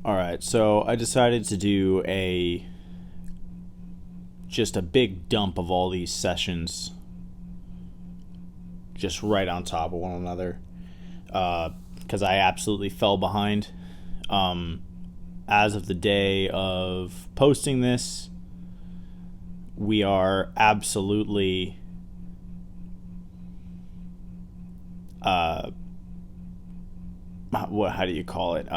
All right, so I decided to do just a big dump of all these sessions just right on top of one another because I absolutely fell behind. As of the day of posting this, we are absolutely how do you call it?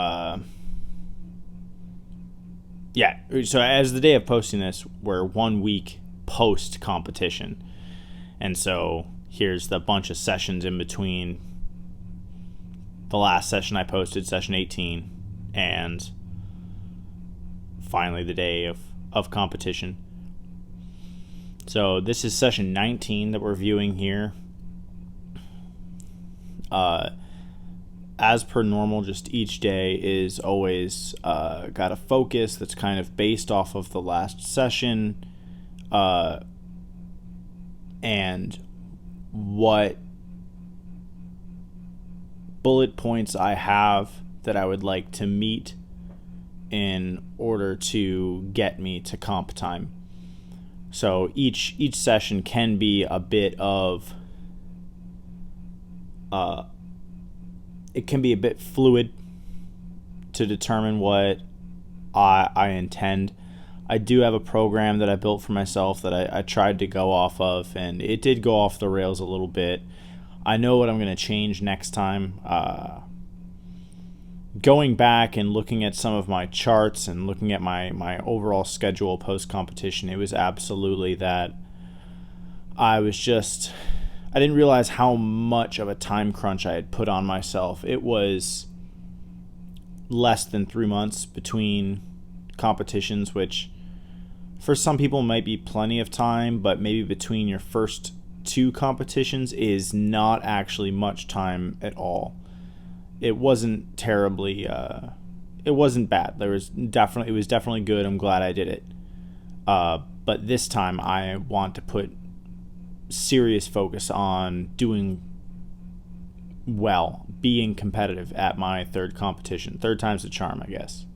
So as the day of posting this, we're 1 week post competition. And so here's the bunch of sessions in between the last session I posted, session 18, and finally the day of competition. So this is session 19 that we're viewing here. As per normal, just each day is always got a focus that's kind of based off of the last session and what bullet points I have that I would like to meet in order to get me to comp time. So each session can be a bit of it can be a bit fluid to determine what I intend. I do have a program that I built for myself that I tried to go off of, and it did go off the rails a little bit. I know what I'm going to change next time. Going back and looking at some of my charts and looking at my overall schedule post-competition, it was absolutely that I didn't realize how much of a time crunch I had put on myself. It was less than 3 months between competitions, which for some people might be plenty of time, but maybe between your first 2 competitions is not actually much time at all. It wasn't terribly, it wasn't bad. It was definitely good. I'm glad I did it. But this time I want to put serious focus on doing well, being competitive at my third competition. Third time's the charm, I guess.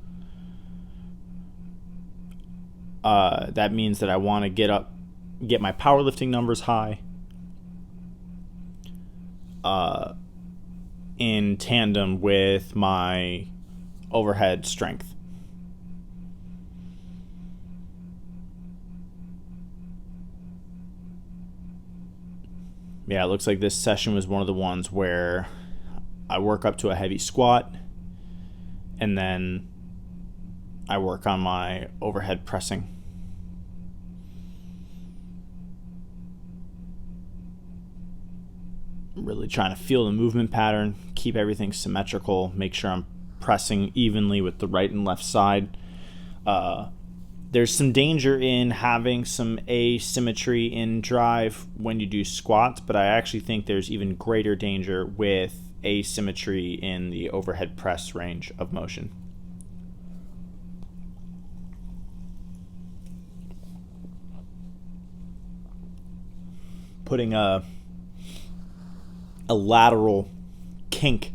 That means that I want to get my powerlifting numbers high, in tandem with my overhead strength. Yeah, it looks like this session was one of the ones where I work up to a heavy squat and then I work on my overhead pressing. Really trying to feel the movement pattern, keep everything symmetrical, make sure I'm pressing evenly with the right and left side. There's some danger in having some asymmetry in drive when you do squats, but I actually think there's even greater danger with asymmetry in the overhead press range of motion. Putting a lateral kink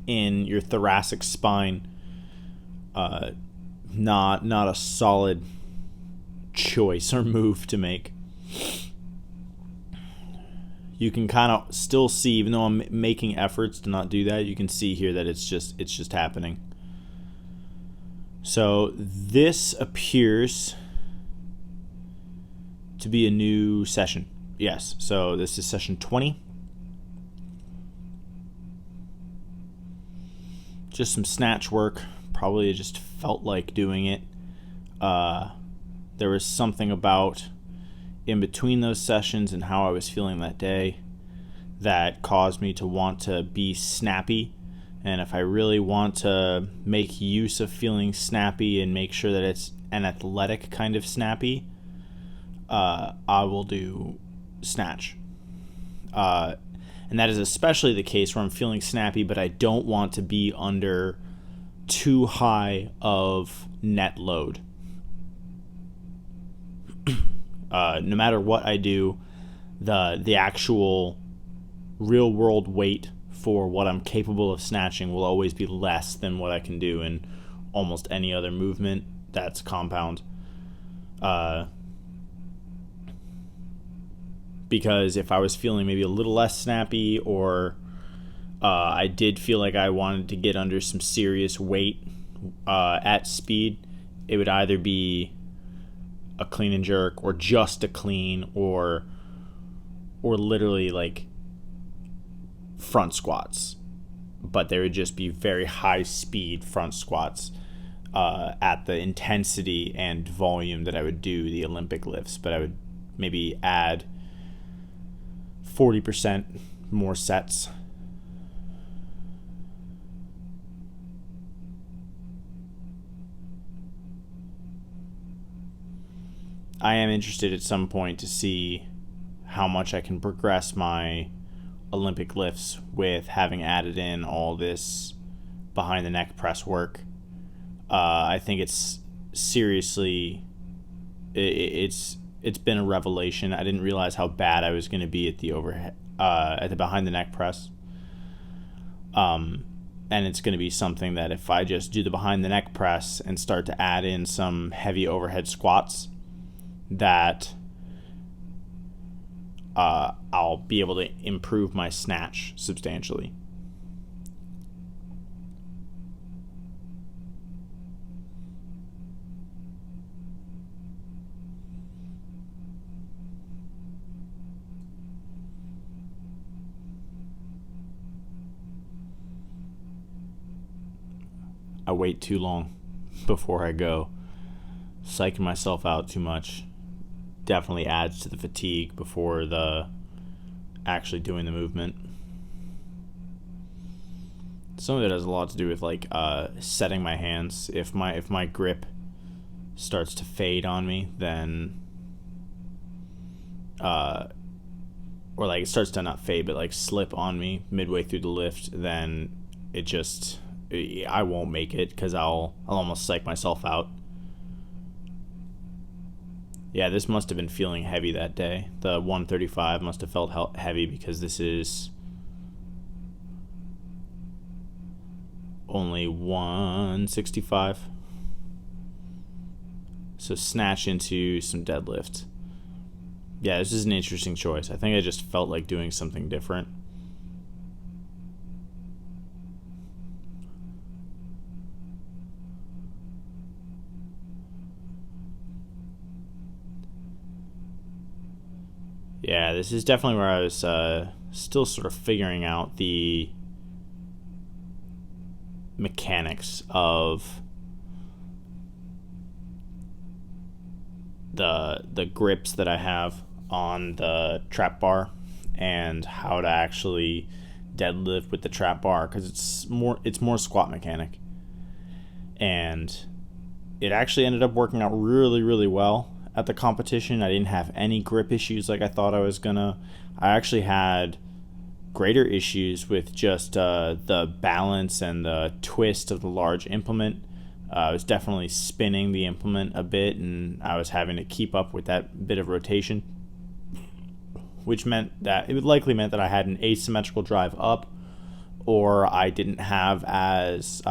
in your thoracic spine, not a solid choice or move to make. You can kind of still see, even though I'm making efforts to not do that, you can see here that it's just happening. So this appears to be a new session. Yes, so this is session 20. Just some snatch work. Probably just felt like doing it. There was something about in between those sessions and how I was feeling that day that caused me to want to be snappy. And if I really want to make use of feeling snappy and make sure that it's an athletic kind of snappy, I will do snatch. And that is especially the case where I'm feeling snappy, but I don't want to be under too high of net load. No matter what I do, the actual real world weight for what I'm capable of snatching will always be less than what I can do in almost any other movement that's compound. Because if I was feeling maybe a little less snappy, or I did feel like I wanted to get under some serious weight at speed, it would either be a clean and jerk, or just a clean, or literally like front squats. But they would just be very high speed front squats at the intensity and volume that I would do the Olympic lifts. But I would maybe add 40% more sets. I am interested at some point to see how much I can progress my Olympic lifts with having added in all this behind the neck press work. I think it's seriously, it's been a revelation. I didn't realize how bad I was going to be at the overhead, at the behind the neck press. And it's going to be something that if I just do the behind the neck press and start to add in some heavy overhead squats, that I'll be able to improve my snatch substantially. I wait too long before I go. Psyching myself out too much definitely adds to the fatigue before the actually doing the movement. Some of it has a lot to do with like setting my hands. If my grip starts to fade on me, then or like it starts to not fade but like slip on me midway through the lift, then I won't make it, because I'll almost psych myself out. Yeah, this must have been feeling heavy that day. The 135 must have felt heavy, because this is only 165. So snatch into some deadlift. Yeah, this is an interesting choice. I think I just felt like doing something different. Yeah, this is definitely where I was still sort of figuring out the mechanics of the grips that I have on the trap bar, and how to actually deadlift with the trap bar, because it's more squat mechanic. And it actually ended up working out really, really well at the competition. I didn't have any grip issues like I thought I was gonna. I actually had greater issues with just the balance and the twist of the large implement. I was definitely spinning the implement a bit, and I was having to keep up with that bit of rotation, which meant that it would likely meant that I had an asymmetrical drive up, or I didn't have as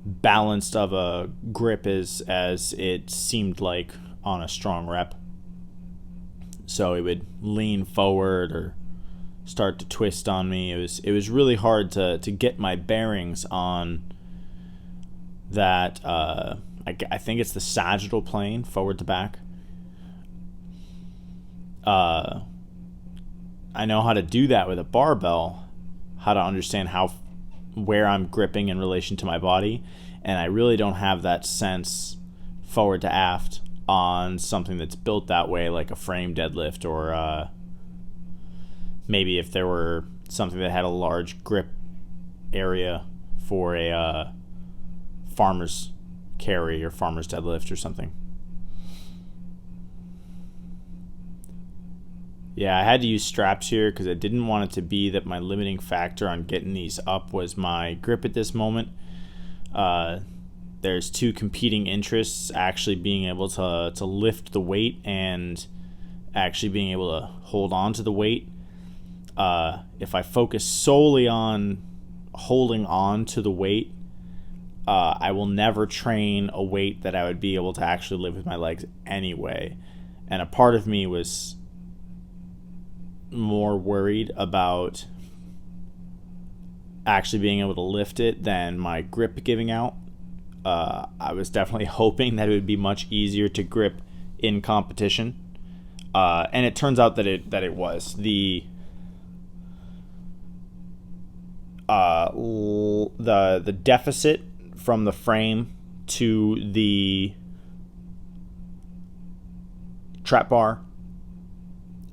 balanced of a grip as it seemed like on a strong rep. So it would lean forward or start to twist on me. It was really hard to get my bearings on that. I think it's the sagittal plane, forward to back. I know how to do that with a barbell, how to understand where I'm gripping in relation to my body, and I really don't have that sense forward to aft on something that's built that way, like a frame deadlift, or maybe if there were something that had a large grip area for a farmer's carry or farmer's deadlift or something. Yeah, I had to use straps here because I didn't want it to be that my limiting factor on getting these up was my grip at this moment. There's two competing interests, actually being able to lift the weight and actually being able to hold on to the weight. If I focus solely on holding on to the weight, I will never train a weight that I would be able to actually lift with my legs anyway. And a part of me was more worried about actually being able to lift it than my grip giving out. I was definitely hoping that it would be much easier to grip in competition, and it turns out that it was. The deficit from the frame to the trap bar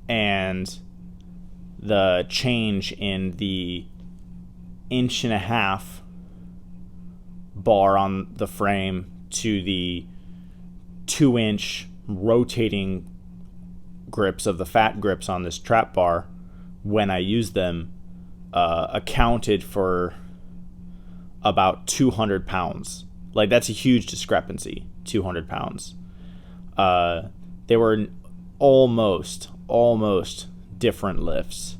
and the change in the 1.5 inch bar on the frame to the 2-inch rotating grips of the fat grips on this trap bar when I used them accounted for about 200 pounds. Like, that's a huge discrepancy, 200 pounds. They were almost different lifts.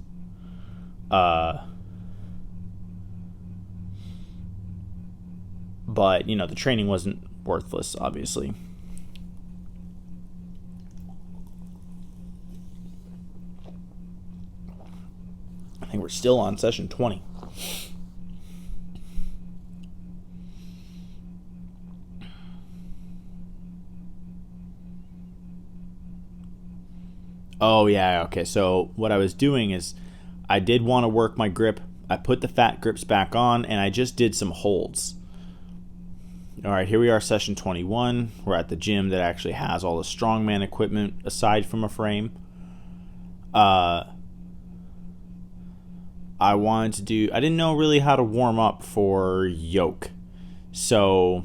But, the training wasn't worthless, obviously. I think we're still on session 20. Oh, yeah, okay. So what I was doing is I did want to work my grip. I put the fat grips back on, and I just did some holds. All right, here we are, session 21. We're at the gym that actually has all the Strongman equipment aside from a frame. I didn't know really how to warm up for yoke. So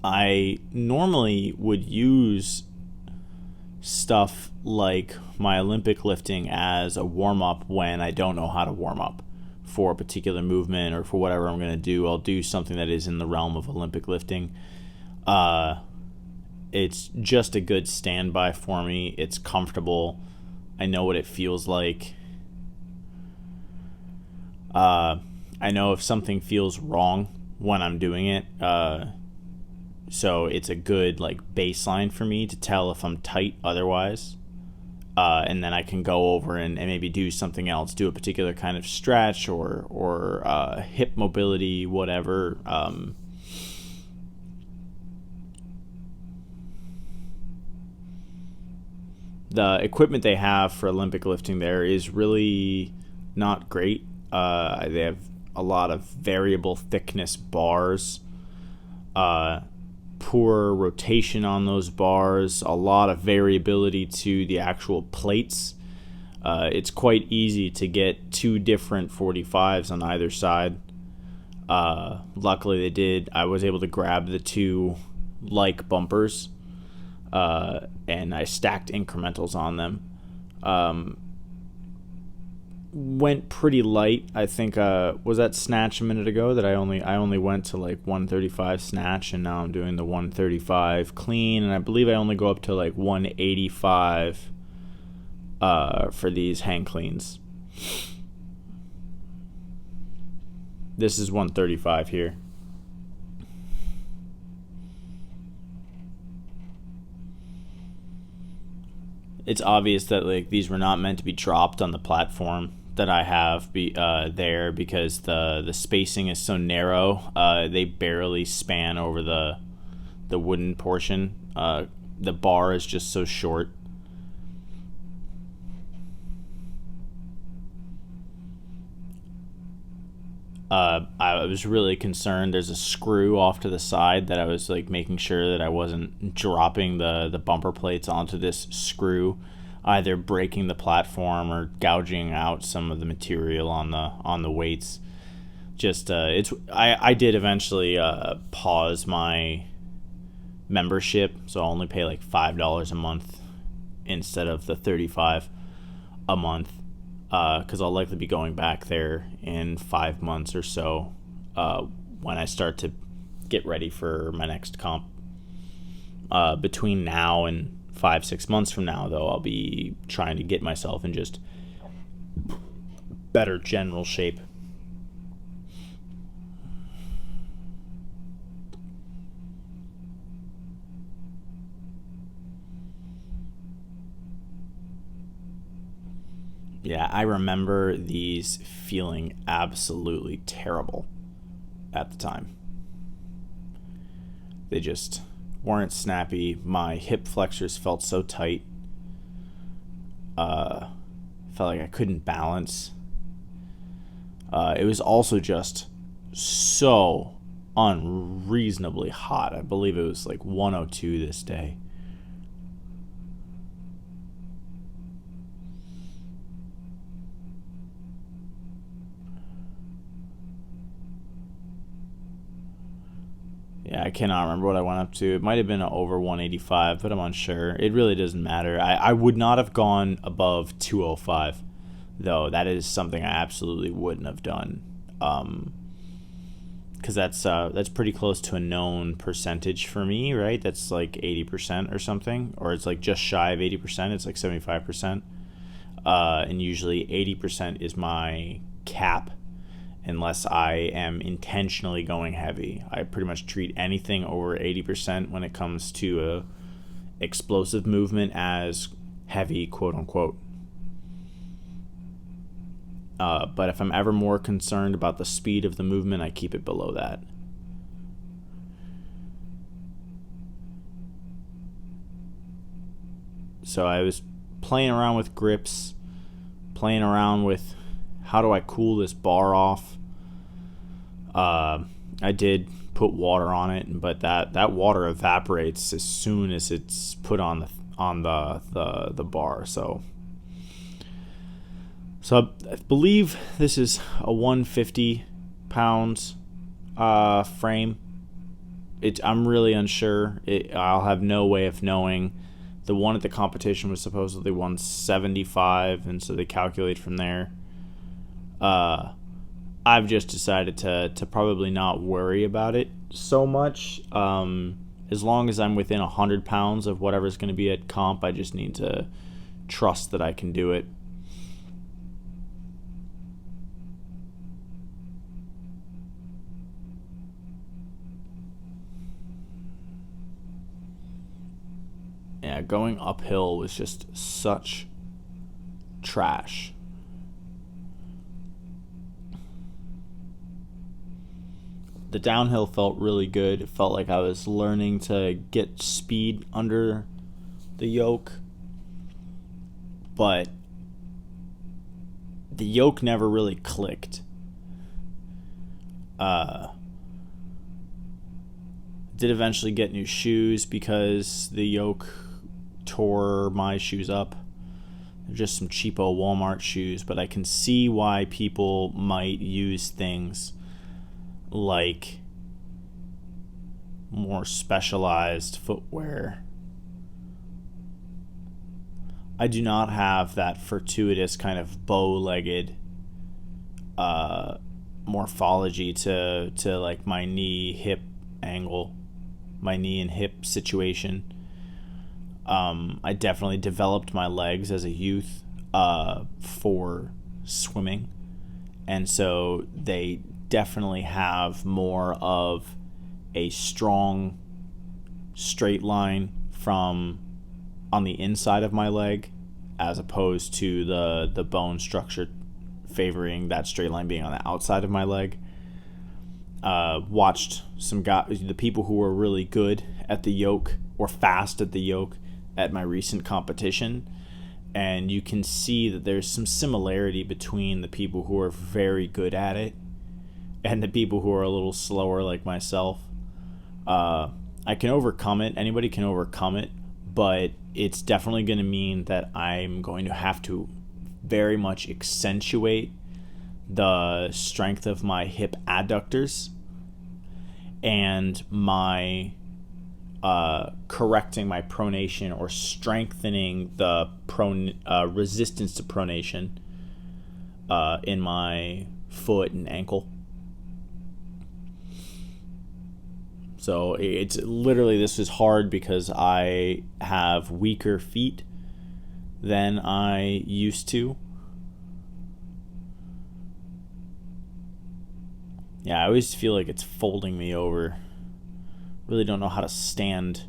I normally would use stuff like my Olympic lifting as a warm-up when I don't know how to warm up for a particular movement or for whatever I'm going to do. I'll do something that is in the realm of Olympic lifting. It's just a good standby for me. It's comfortable. I know what it feels like. I know if something feels wrong when I'm doing it. So it's a good baseline for me to tell if I'm tight otherwise. And then I can go over and maybe do something else, do a particular kind of stretch or hip mobility, whatever. The equipment they have for Olympic lifting there is really not great. They have a lot of variable thickness bars, poor rotation on those bars, a lot of variability to the actual plates. It's quite easy to get two different 45s on either side. Luckily I was able to grab the two bumpers, and I stacked incrementals on them. Went pretty light. I think was that snatch a minute ago that I only went to 135 snatch, and now I'm doing the 135 clean, and I believe I only go up to 185 for these hang cleans. This is 135 here. It's obvious that these were not meant to be dropped on the platform that I have there, because the spacing is so narrow. They barely span over the wooden portion. The bar is just so short. I was really concerned. There's a screw off to the side that I was making sure that I wasn't dropping the bumper plates onto this screw, either breaking the platform or gouging out some of the material on the weights. Just I did eventually pause my membership, so I only pay $5 a month instead of the $35 a month. Because I'll likely be going back there in 5 months or so, when I start to get ready for my next comp. Between now and 5-6 months from now, though, I'll be trying to get myself in just better general shape. Yeah, I remember these feeling absolutely terrible at the time. They just weren't snappy. My hip flexors felt so tight. Felt like I couldn't balance. It was also just so unreasonably hot. I believe it was like 102 this day. Yeah, I cannot remember what I went up to. It might have been over 185, but I'm unsure. It really doesn't matter. I would not have gone above 205, though. That is something I absolutely wouldn't have done. Because that's pretty close to a known percentage for me, right? That's like 80% or something, or it's like just shy of 80%. It's like 75%, and usually 80% is my cap, unless I am intentionally going heavy. I pretty much treat anything over 80% when it comes to a explosive movement as heavy, quote unquote. But if I'm ever more concerned about the speed of the movement, I keep it below that. So I was playing around with grips, playing around with how do I cool this bar off. I did put water on it, but that water evaporates as soon as it's put on the bar. So I believe this is a 150 pounds frame. I'm really unsure. I'll have no way of knowing. The one at the competition was supposedly 175, and so they calculate from there. I've just decided to probably not worry about it so much. As long as I'm within 100 pounds of whatever's going to be at comp, I just need to trust that I can do it. Yeah, going uphill was just such trash. The downhill felt really good. It felt like I was learning to get speed under the yoke. But the yoke never really clicked. Did eventually get new shoes because the yoke tore my shoes up. They're just some cheapo Walmart shoes, but I can see why people might use things like more specialized footwear. I do not have that fortuitous kind of bow-legged morphology to like my knee hip angle, my knee and hip situation. I definitely developed my legs as a youth for swimming, and so they definitely have more of a strong straight line from on the inside of my leg as opposed to the bone structure favoring that straight line being on the outside of my leg. Watched some guys, the people who were really good at the yoke or fast at the yoke at my recent competition, and you can see that there's some similarity between the people who are very good at it and the people who are a little slower like myself. I can overcome it. Anybody can overcome it, but it's definitely going to mean that I'm going to have to very much accentuate the strength of my hip adductors and my correcting my pronation or strengthening the resistance to pronation in my foot and ankle. So it's literally, this is hard because I have weaker feet than I used to. Yeah, I always feel like it's folding me over. Really don't know how to stand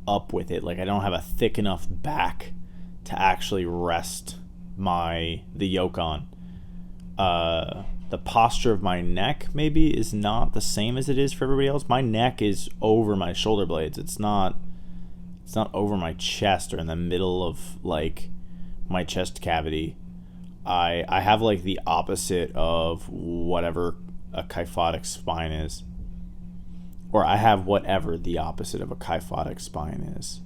up with it. Like, I don't have a thick enough back to actually rest the yoke on. The posture of my neck maybe is not the same as it is for everybody else. My neck is over my shoulder blades. It's not over my chest or in the middle of like my chest cavity. I have like the opposite of whatever a kyphotic spine is. Or I have whatever the opposite of a kyphotic spine is.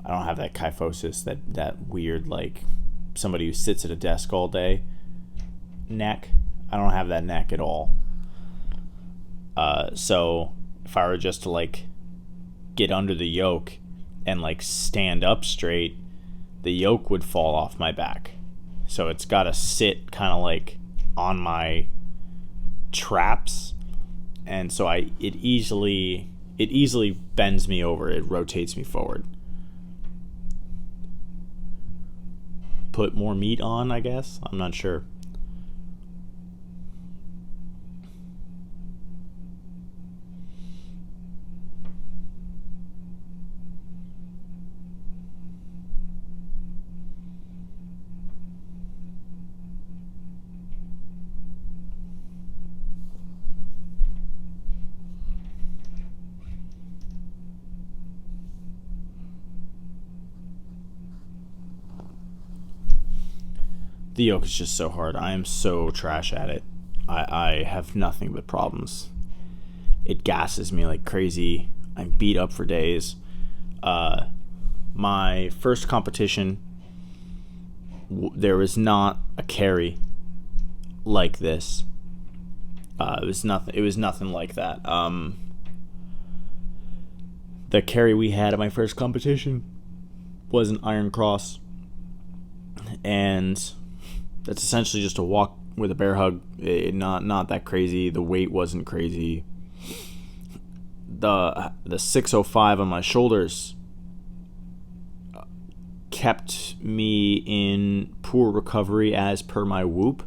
I don't have that kyphosis, that weird like somebody who sits at a desk all day neck. I don't have that neck at all. So if I were just to like get under the yoke and like stand up straight, the yoke would fall off my back. So it's got to sit kind of like on my traps, and so it easily bends me over. It rotates me forward. Put more meat on, I guess. I'm not sure. The yoke is just so hard. I am so trash at it. I have nothing but problems. It gasses me like crazy. I'm beat up for days. My first competition, there was not a carry like this. It was nothing like that. The carry we had at my first competition was an iron cross, and that's essentially just a walk with a bear hug. Not that crazy. The weight wasn't crazy. The 605 on my shoulders kept me in poor recovery as per my whoop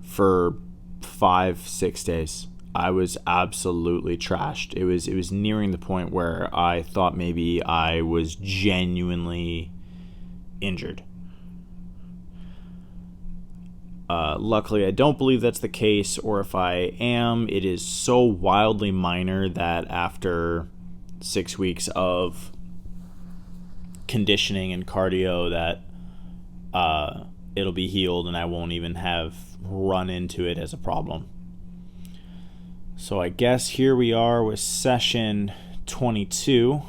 for 5-6 days. I was absolutely trashed. It was nearing the point where I thought maybe I was genuinely injured. Luckily, I don't believe that's the case, or if I am, it is so wildly minor that after 6 weeks of conditioning and cardio that it'll be healed and I won't even have run into it as a problem. So I guess here we are with session 22.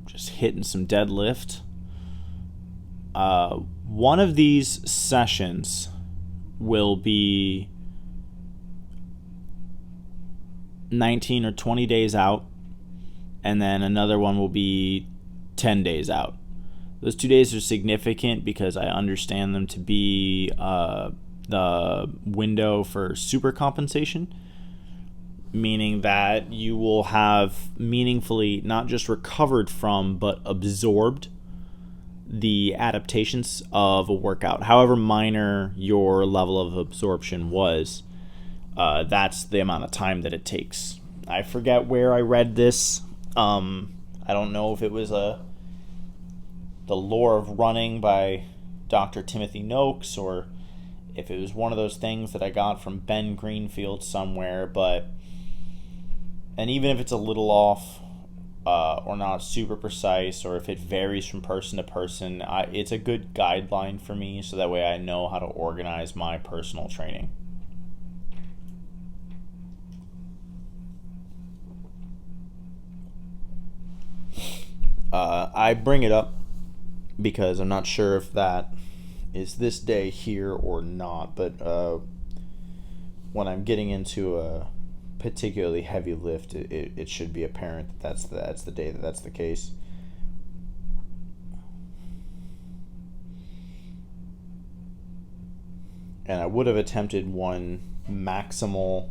Just hitting some deadlift. One of these sessions will be 19 or 20 days out, and then another one will be 10 days out. Those 2 days are significant because I understand them to be the window for super compensation, meaning that you will have meaningfully not just recovered from, but absorbed the adaptations of a workout. However minor your level of absorption was, that's the amount of time that it takes. I forget where I read this. I don't know if it was The Lore of Running by Dr. Timothy Noakes, or if it was one of those things that I got from Ben Greenfield somewhere, and even if it's a little off, or not super precise, or if it varies from person to person, it's a good guideline for me, so that way I know how to organize my personal training. I bring it up because I'm not sure if that is this day here or not, but when I'm getting into a particularly heavy lift, it should be apparent that that's the day that's the case. And I would have attempted one maximal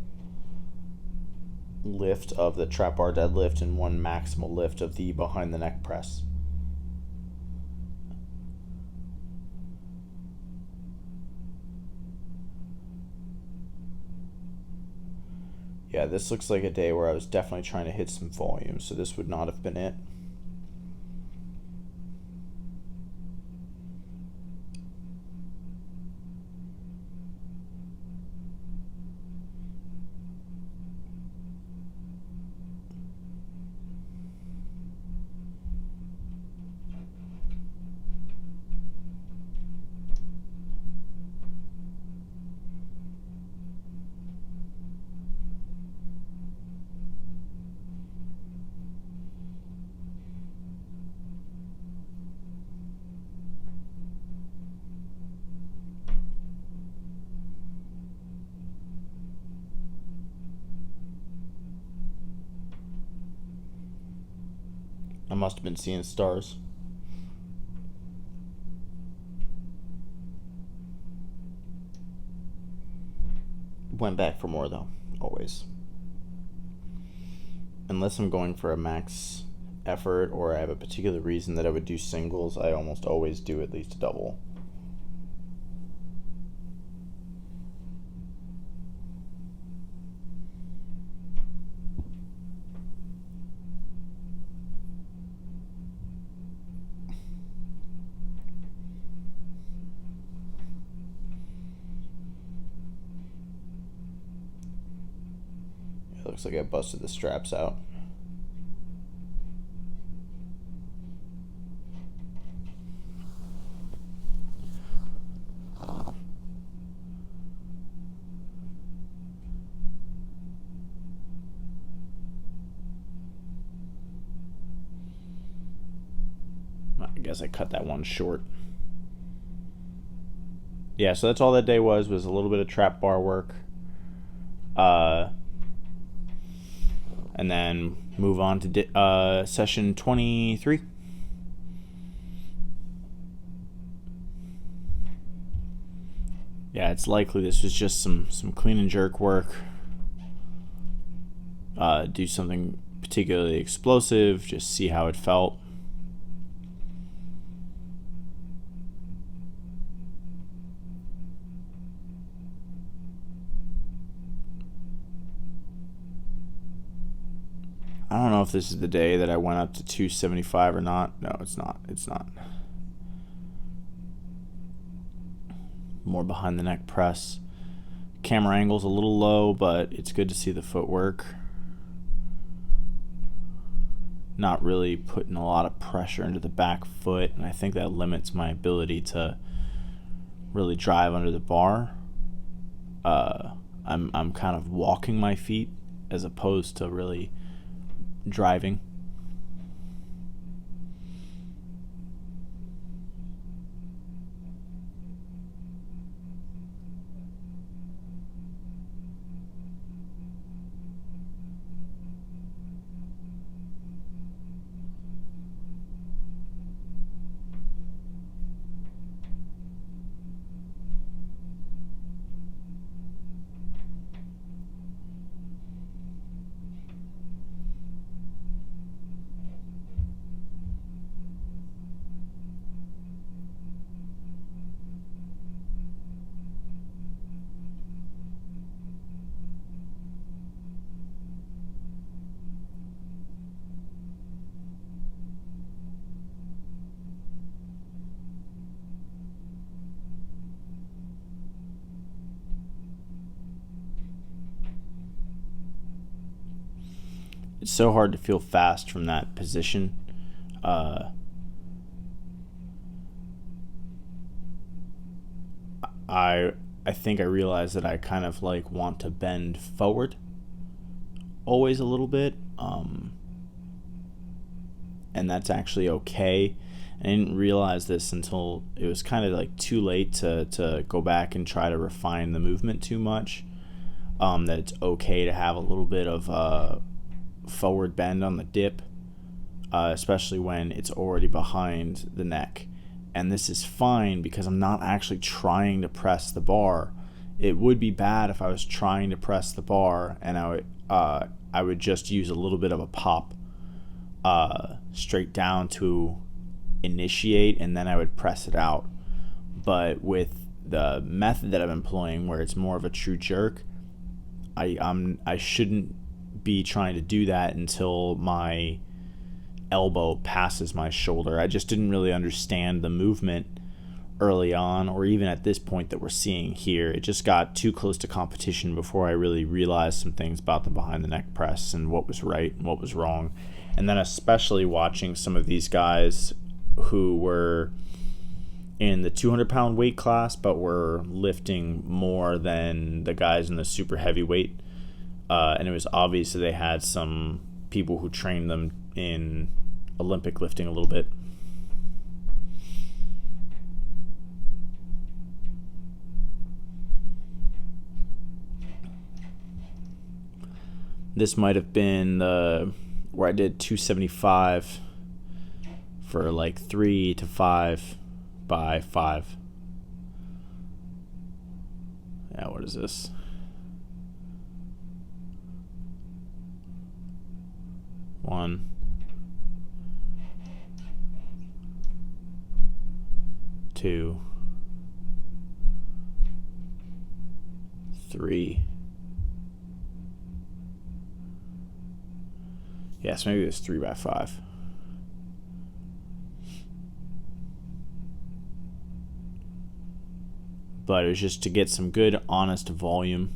lift of the trap bar deadlift and one maximal lift of the behind the neck press. Yeah, this looks like a day where I was definitely trying to hit some volume, so this would not have been it. I must have been seeing stars. Went back for more though, always. Unless I'm going for a max effort or I have a particular reason that I would do singles, I almost always do at least a double. It looks like I busted the straps out. I guess I cut that one short. Yeah, so that's all that day was a little bit of trap bar work. And then move on to session 23. Yeah, it's likely this was just some clean and jerk work. Do something particularly explosive, just see how it felt. I don't know if this is the day that I went up to 275 or not. No, it's not. It's not. More behind the neck press. Camera angle's a little low, but it's good to see the footwork. Not really putting a lot of pressure into the back foot, and I think that limits my ability to really drive under the bar. I'm kind of walking my feet as opposed to really driving. It's so hard to feel fast from that position. I think I realize that I kind of like want to bend forward always a little bit, and that's actually okay. I didn't realize this until it was kind of like too late to go back and try to refine the movement too much. That it's okay to have a little bit of forward bend on the dip, especially when it's already behind the neck. And this is fine because I'm not actually trying to press the bar. It would be bad if I was trying to press the bar and I would just use a little bit of a pop straight down to initiate, and then I would press it out. But with the method that I'm employing, where it's more of a true jerk, I shouldn't be trying to do that until my elbow passes my shoulder. I just didn't really understand the movement early on, or even at this point that we're seeing here. It just got too close to competition before I really realized some things about the behind the neck press and what was right and what was wrong. And then especially watching some of these guys who were in the 200-pound weight class but were lifting more than the guys in the super heavyweight. And it was obvious that they had some people who trained them in Olympic lifting a little bit. This might have been where I did 275 for like 3 to 5 by 5. Yeah, what is this? One, two, three. Yes, maybe it's 3 by 5. But it was just to get some good, honest volume.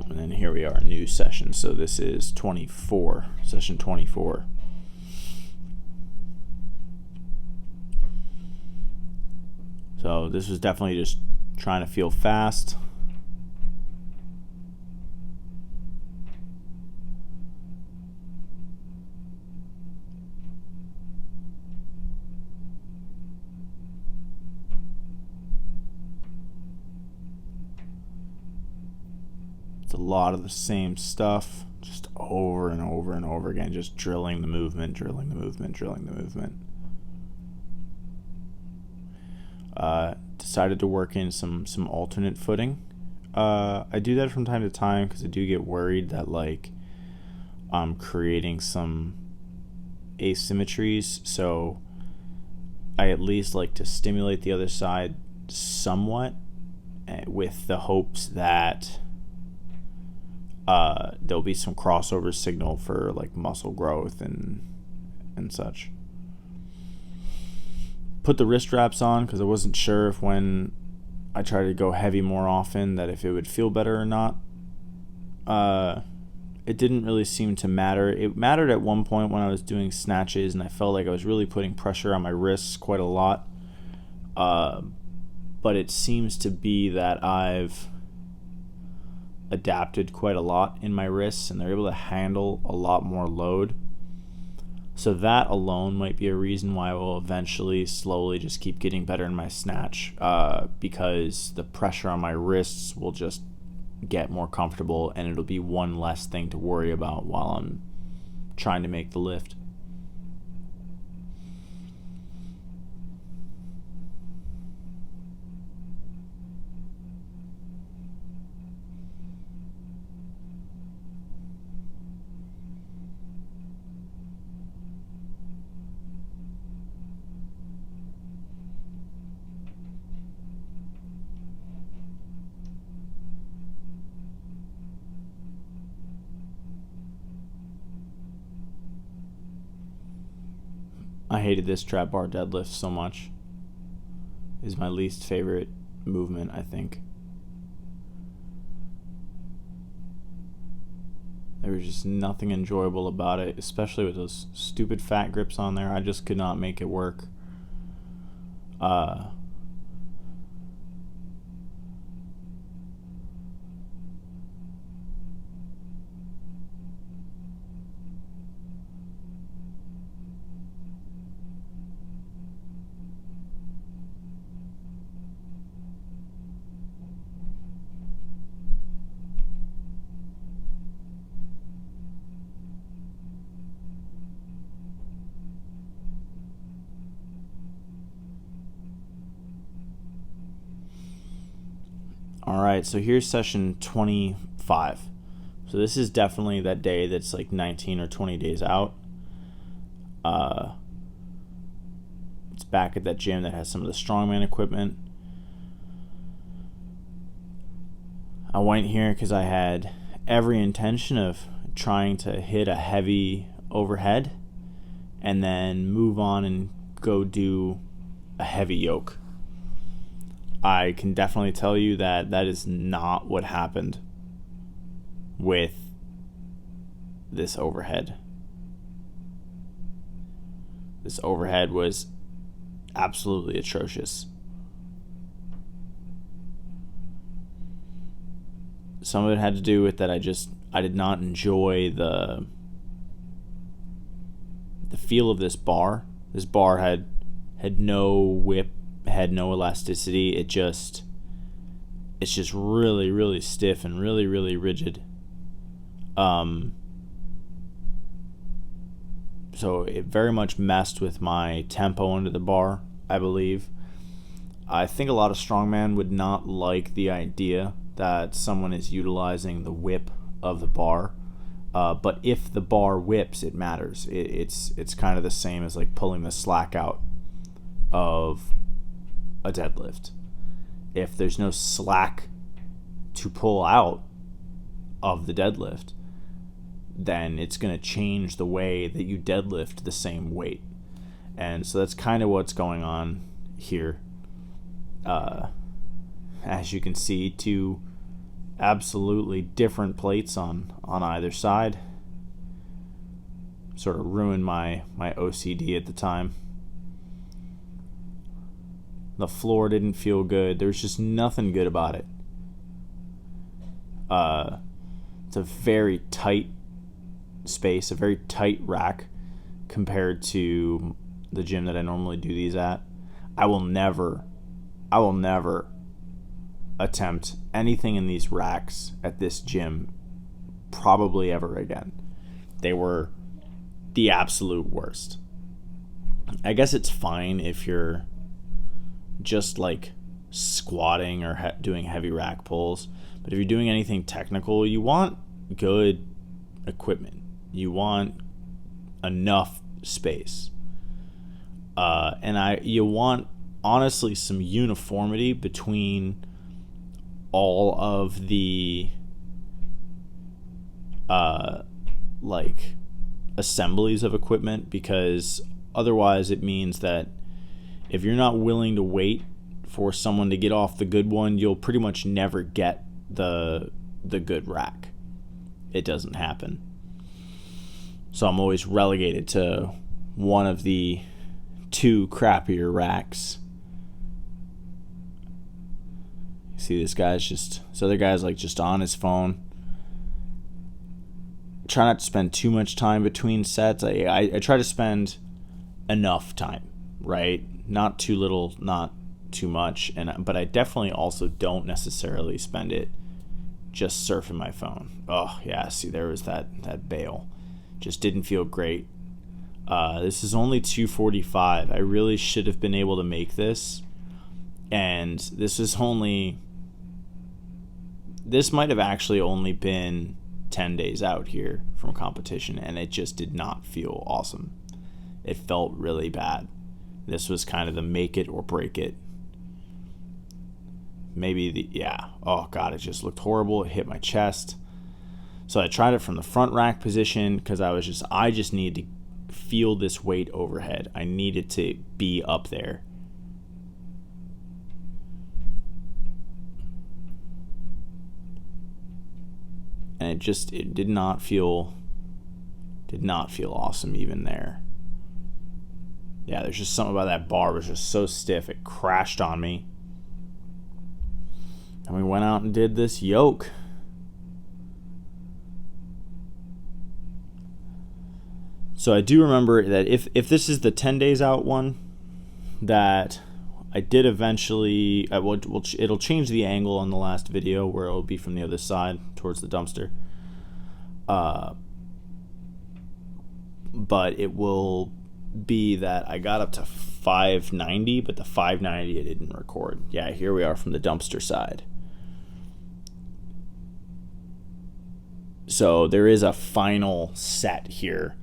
And then here we are, new session. So this is 24, session 24. So this was definitely just trying to feel fast. It's a lot of the same stuff, just over and over and over again, just drilling the movement, drilling the movement, drilling the movement. Decided to work in some alternate footing. I do that from time to time because I do get worried that like I'm creating some asymmetries, so I at least like to stimulate the other side somewhat with the hopes that there'll be some crossover signal for like muscle growth and such. Put the wrist wraps on because I wasn't sure if when I tried to go heavy more often that if it would feel better or not. It didn't really seem to matter. It mattered at one point when I was doing snatches and I felt like I was really putting pressure on my wrists quite a lot. But it seems to be that I've adapted quite a lot in my wrists and they're able to handle a lot more load. So that alone might be a reason why I will eventually slowly just keep getting better in my snatch, because the pressure on my wrists will just get more comfortable and it'll be one less thing to worry about while I'm trying to make the lift. I hated this trap bar deadlift so much. It is my least favorite movement, I think. There was just nothing enjoyable about it, especially with those stupid fat grips on there. I just could not make it work. Alright, so here's session 25. So this is definitely that day that's like 19 or 20 days out. It's back at that gym that has some of the Strongman equipment. I went here because I had every intention of trying to hit a heavy overhead and then move on and go do a heavy yoke. I can definitely tell you that that is not what happened with this overhead. This overhead was absolutely atrocious. Some of it had to do with that I did not enjoy the the feel of this bar. This bar had no whip, had no elasticity. It's just really, really stiff and really, really rigid. So it very much messed with my tempo under the bar, I believe. I think a lot of strongman would not like the idea that someone is utilizing the whip of the bar. But if the bar whips, it matters. It's kind of the same as like pulling the slack out of a deadlift. If there's no slack to pull out of the deadlift, then it's going to change the way that you deadlift the same weight. And so that's kind of what's going on here. As you can see, two absolutely different plates on either side. Sort of ruined my OCD at the time. The floor didn't feel good. There was just nothing good about it. It's a very tight space, a very tight rack compared to the gym that I normally do these at. I will never attempt anything in these racks at this gym probably ever again. They were the absolute worst. I guess it's fine if you're just like squatting or doing heavy rack pulls, but if you're doing anything technical, you want good equipment. You want enough space, and you want honestly some uniformity between all of the like assemblies of equipment, because otherwise it means that if you're not willing to wait for someone to get off the good one, you'll pretty much never get the good rack. It doesn't happen. So I'm always relegated to one of the two crappier racks. See, this other guy's like just on his phone. Try not to spend too much time between sets. I try to spend enough time, right? Not too little, not too much. But I definitely also don't necessarily spend it just surfing my phone. Oh yeah, see, there was that bail. Just didn't feel great. This is only 245. I really should have been able to make this. And this might have actually only been 10 days out here from competition, and it just did not feel awesome. It felt really bad. This was kind of the make it or break it. Oh God, it just looked horrible. It hit my chest. So I tried it from the front rack position because I just needed to feel this weight overhead. I needed to be up there. And it did not feel awesome even there. Yeah, there's just something about that bar was just so stiff. It crashed on me. And we went out and did this yoke. So I do remember that if this is the 10 days out one, that I did eventually, it'll change the angle on the last video where it'll be from the other side towards the dumpster. But it will be that I got up to 590, but the 590 I didn't record. Yeah, here we are from the dumpster side. So there is a final set here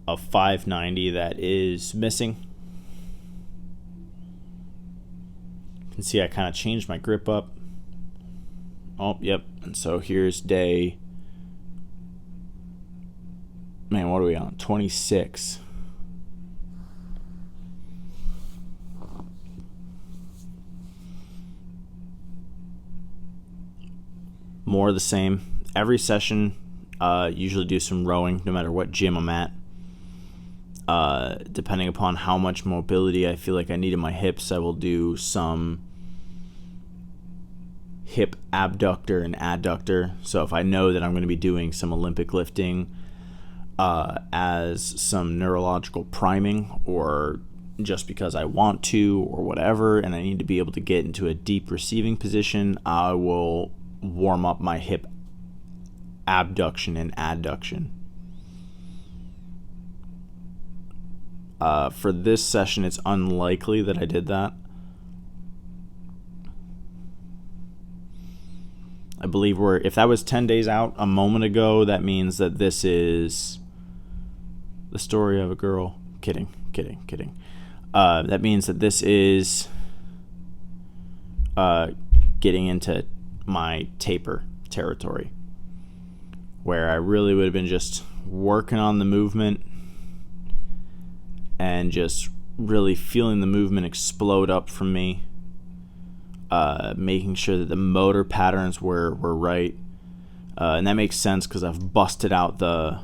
of 590 that is missing. You can see I kind of changed my grip up. Oh, yep. And so here's day, man, what are we on? 26. More of the same. Every session, usually do some rowing, no matter what gym I'm at. Depending upon how much mobility I feel like I need in my hips, I will do some hip abductor and adductor. So if I know that I'm going to be doing some Olympic lifting, as some neurological priming, or just because I want to or whatever, and I need to be able to get into a deep receiving position, I will warm up my hip abduction and adduction. For this session, it's unlikely that I did that. I believe if that was 10 days out a moment ago, that means that this is the story of a girl. Kidding. That means that this is getting into my taper territory, where I really would have been just working on the movement and just really feeling the movement explode up from me, making sure that the motor patterns were right. And that makes sense because I've busted out the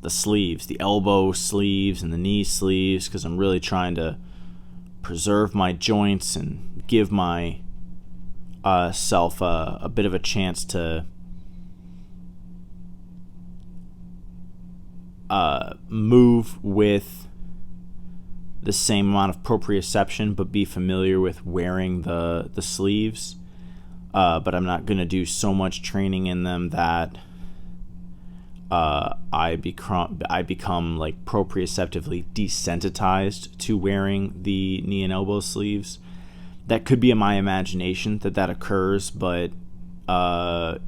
sleeves, the elbow sleeves and the knee sleeves, because I'm really trying to preserve my joints and give my self a bit of a chance to move with the same amount of proprioception, but be familiar with wearing the sleeves. But I'm not going to do so much training in them that I become like proprioceptively desensitized to wearing the knee and elbow sleeves. That could be in my imagination that occurs, but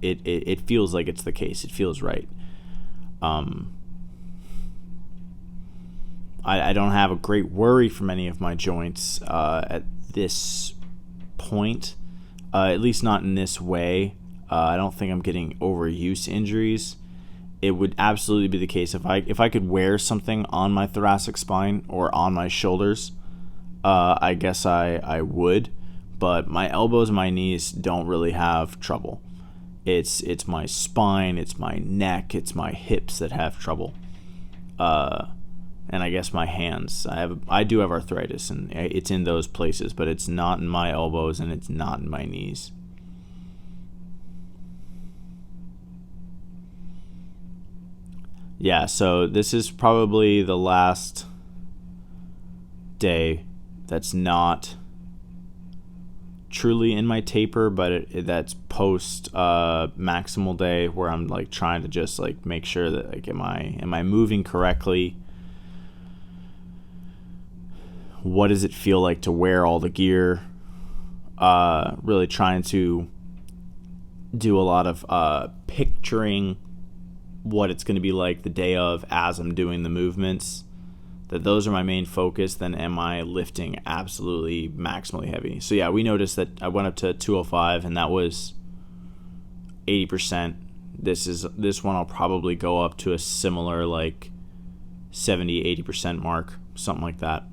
it feels like it's the case. It feels right. I don't have a great worry from any of my joints at this point, at least not in this way. I don't think I'm getting overuse injuries. It would absolutely be the case if I could wear something on my thoracic spine or on my shoulders. I guess I would, but my elbows and my knees don't really have trouble. It's my spine, it's my neck, it's my hips that have trouble. And I guess my hands. I do have arthritis, and it's in those places, but it's not in my elbows and it's not in my knees. Yeah, so this is probably the last day that's not truly in my taper, but that's post maximal day, where I'm like trying to just like make sure that like am I moving correctly? What does it feel like to wear all the gear? Really trying to do a lot of picturing what it's going to be like the day of as I'm doing the movements. That those are my main focus. Then am I lifting absolutely maximally heavy? So yeah, we noticed that I went up to 205, and that was 80%. This one I'll probably go up to a similar like 70-80% mark, something like that.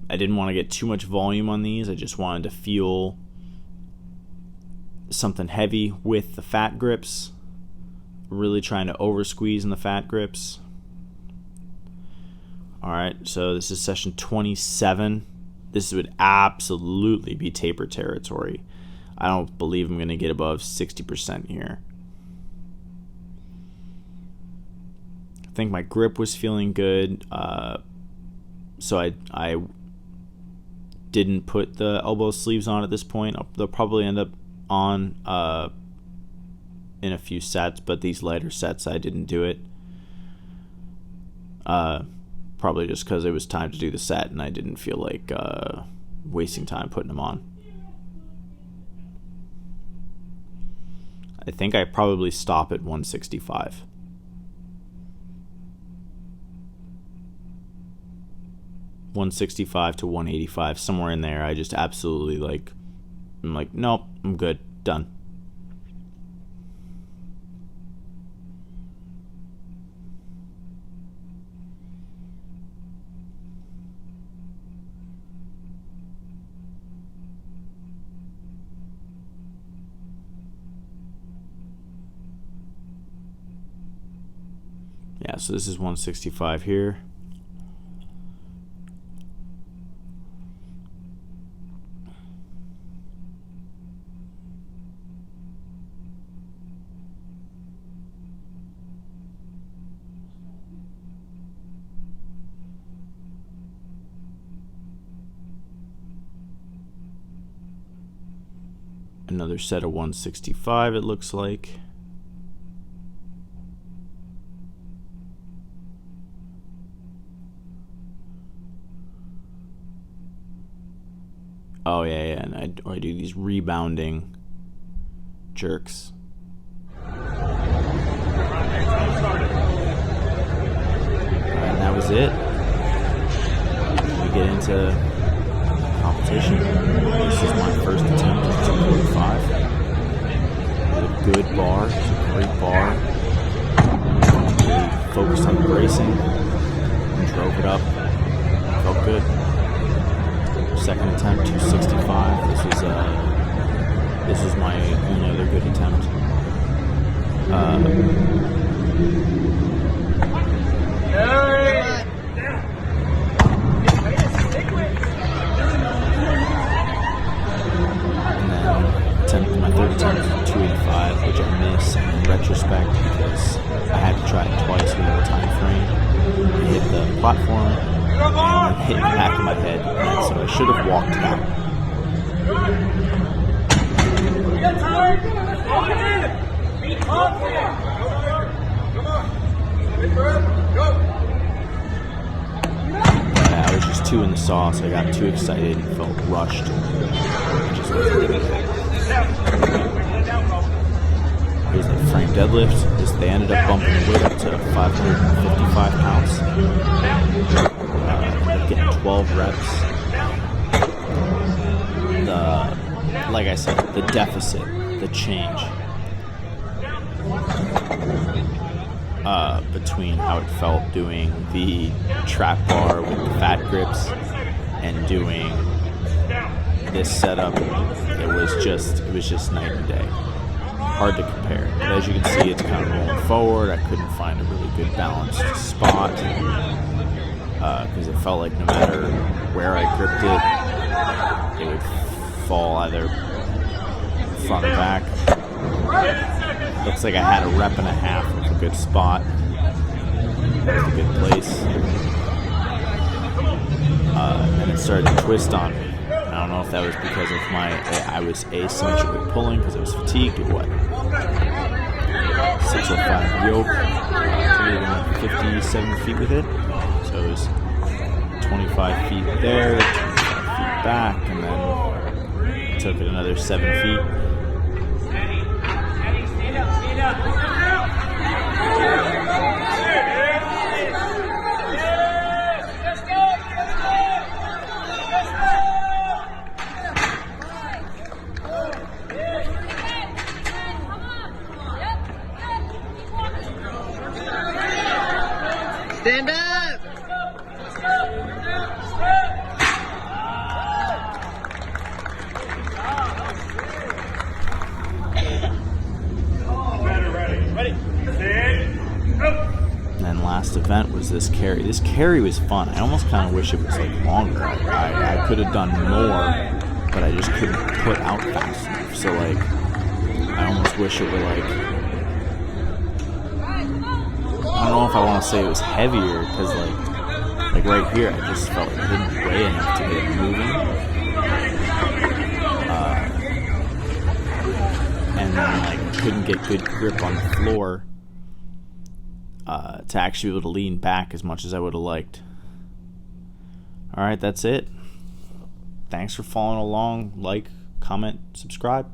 I didn't want to get too much volume on these. I just wanted to feel something heavy with the fat grips. Really trying to over squeeze in the fat grips. Alright, so this is session 27. This would absolutely be taper territory. I don't believe I'm going to get above 60% here. I think my grip was feeling good. So I didn't put the elbow sleeves on at this point. They'll probably end up on in a few sets, but these lighter sets I didn't do it. Probably just because it was time to do the set and I didn't feel like wasting time putting them on. I think I probably stop at 165. $165 to $185, somewhere in there. I just absolutely I'm like, nope, I'm good, done. Yeah, so this is 165 here. Another set of 165, it looks like. Oh yeah, and I do these rebounding jerks. And that was it. We get into competition. This is my first attempt at 245. A good bar, it's a great bar. Really focused on the bracing and drove it up. Felt good. Second attempt, 265. This is my only other good attempt. My third attempt was 285, which I missed in retrospect because I had to try it twice within the time frame. I hit the platform and hit the back of my head, and so I should have walked it out. I was just too in the sauce. I got too excited and felt rushed. I just wasn't doing it. Here's the frame deadlift. They ended up bumping the weight up to 555 pounds. Getting 12 reps. Like I said, the deficit, the change between how it felt doing the trap bar with the fat grips and doing this setup, it was just night and day. Hard to compare. But as you can see, it's kind of rolling forward. I couldn't find a really good balanced spot because it felt like no matter where I gripped it, it would fall either front or back. Looks like I had a rep and a half of a good spot. That was a good place. And then it started to twist on me. I don't know if that was because of I was asymmetrically pulling because I was fatigued or what. 605 yoke, 57 feet with it. So it was 25 feet there, 25 feet back, and then took it another 7 feet. Stand up! Ready. And then last event was this carry. This carry was fun. I almost kind of wish it was like longer. I could have done more, but I just couldn't put out fast enough. So like, I almost wish it were like, I don't know if I want to say it was heavier because like right here I just felt like I didn't weigh enough to get it moving. And then like I couldn't get good grip on the floor to actually be able to lean back as much as I would have liked. Alright, that's it. Thanks for following along. Like, comment, subscribe.